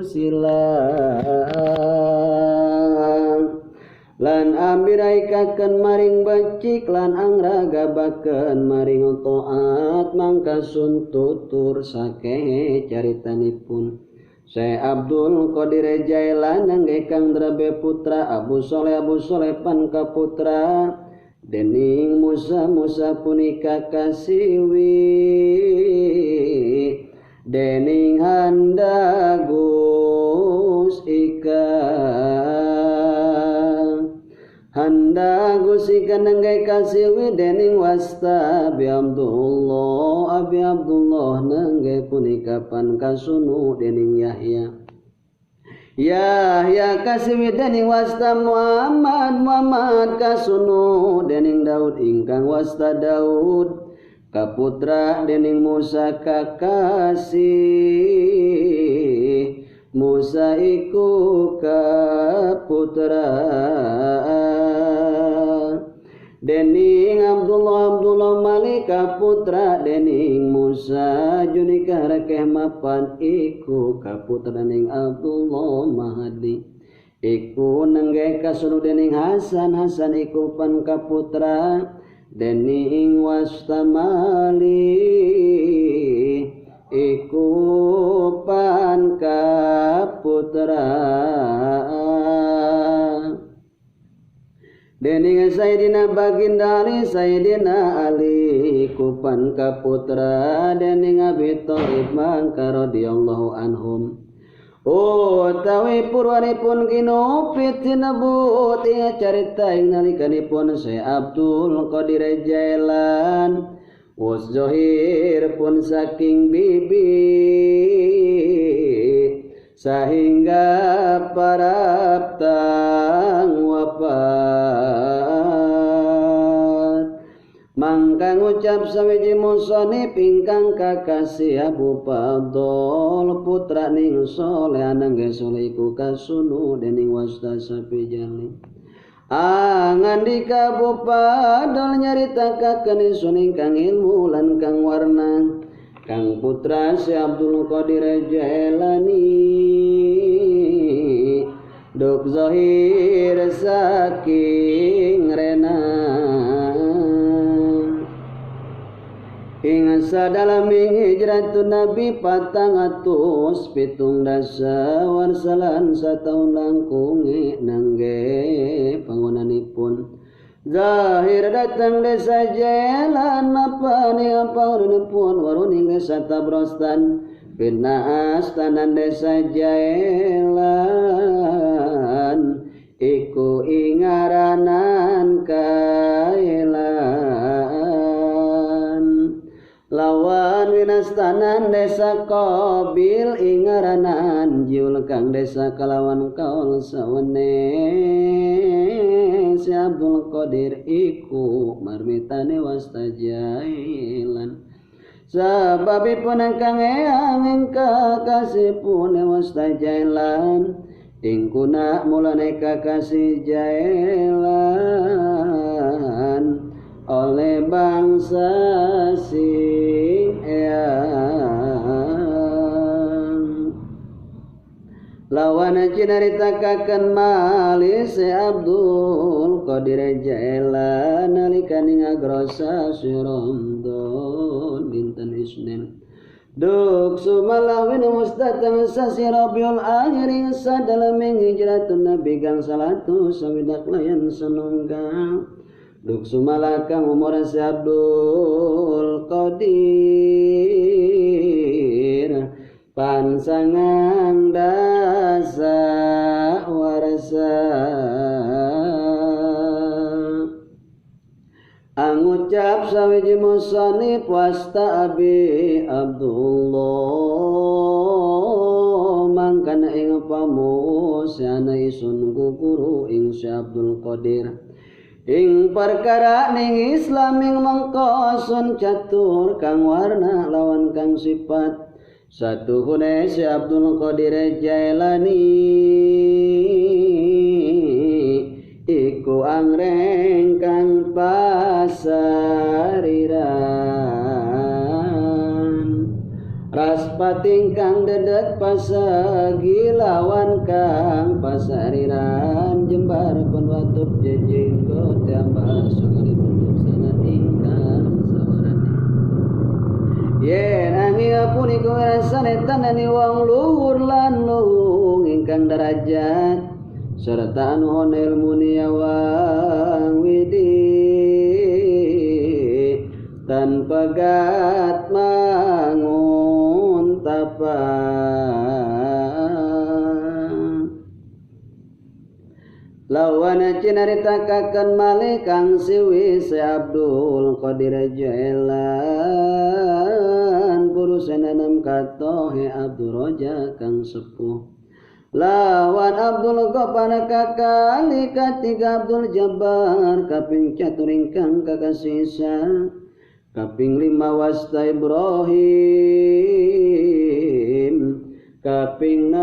silang lan ambiraikaken maring becik lan angragabaken maring taat mangkasun tutur sakehe caritanipun Syekh Abdul Qadir Jailan nggih Drabe putra Abu Soleh pan kaputra dening Musa punika kasiwi dening Handagus ika nenggai kasiwi dening wasta Abi Abdullah nenggai punika pan kasunu dening Yahya kasiwi dening wasta Muhammad kasunu dening Daud ingkang wasta Daud kaputra dening Musa kakasih Musa iku kaputra dening Abdullah Malik kaputra dening Musa junika rekeh mapan iku kaputra dening Abdullah Mahdi iku nenggeh kasunu dening Hasan iku pan kaputra dening wasta Malik iku pan kaputra dening Sayyidina Baginda Ali Sayyidina Ali kupan kaputra dening Abi Thalib mangka radhiyallahu anhum utawi purwanipun kinupit sinebut carita ing nalikanipun Syekh Abdul Qadir Jailan was zohir pun saking bibi sehingga paraptang wafat mangka ngucap sawiji musonip ingkang kakasih Abu Fadl putra ning Soleh anangge Soleh iku kasunu dening wasta sapi jali ngandika Abu Fadl nyaritakaken isun ingkang ilmu lan kang warna kang putra Syekh Abdul Qadir Jailani duk zahir saking renang ing sadalami hijratun Nabi 417 warsalan sataun langkung nangge pangunanipun Zahir datang desa Jailan apani ampaurunipun waruning desa Tabrostan Bina astanan desa Jailan iku ingaranan Kailan lawan winastanan desa Qabil ingaranan Jiul kang desa kalawan kaul sawene si Abdul Qadir iku marmitane wasta Jailan sababipun ingkang eyang kakasihipun wasta Jailan ing kuna mulane kakasih Jailan oleh bangsa sing eyang lawan cinaritakan malih Syekh Abdul Qadir Jailan nalikane ngagrosa Ramadan dinten Isnin duk sumalawin mustatang sasi Rabiul Akhir ing sadalem hijratun Nabi gang 100 sawidak layan sanunggal duk sumalakang umur Syekh Abdul Qadir pansangang dasa warasa angucap sawiji musonif wasta Abi Abdullah mangkana ing pamusana isun guru ing Syekh Abdul Qadir ing perkara ning Islam ing mengkosun catur kang warna lawan kang sifat satu hune Syekh Abdul Qadir Jailani iku angreng kang pasariran ras pating kang dedek pasagi lawan kang pasariran jembar pun watup jejenggot tambah sugali sangat ingkang sawarane yen angin punika rasane tanani wong luhur lan luhung ingkang derajat serta anu honel muniawang widi tanpa gat mangun tapa lawan cinaritakan malih kang siwi si Abdul Qadir Jailan purusan enam katohe Abdul Roja kang sepuh lawan Abdul Gopana kakali katiga Abdul Jabbar kaping caturing kang kakasisa kaping lima wasta Ibrahim kaping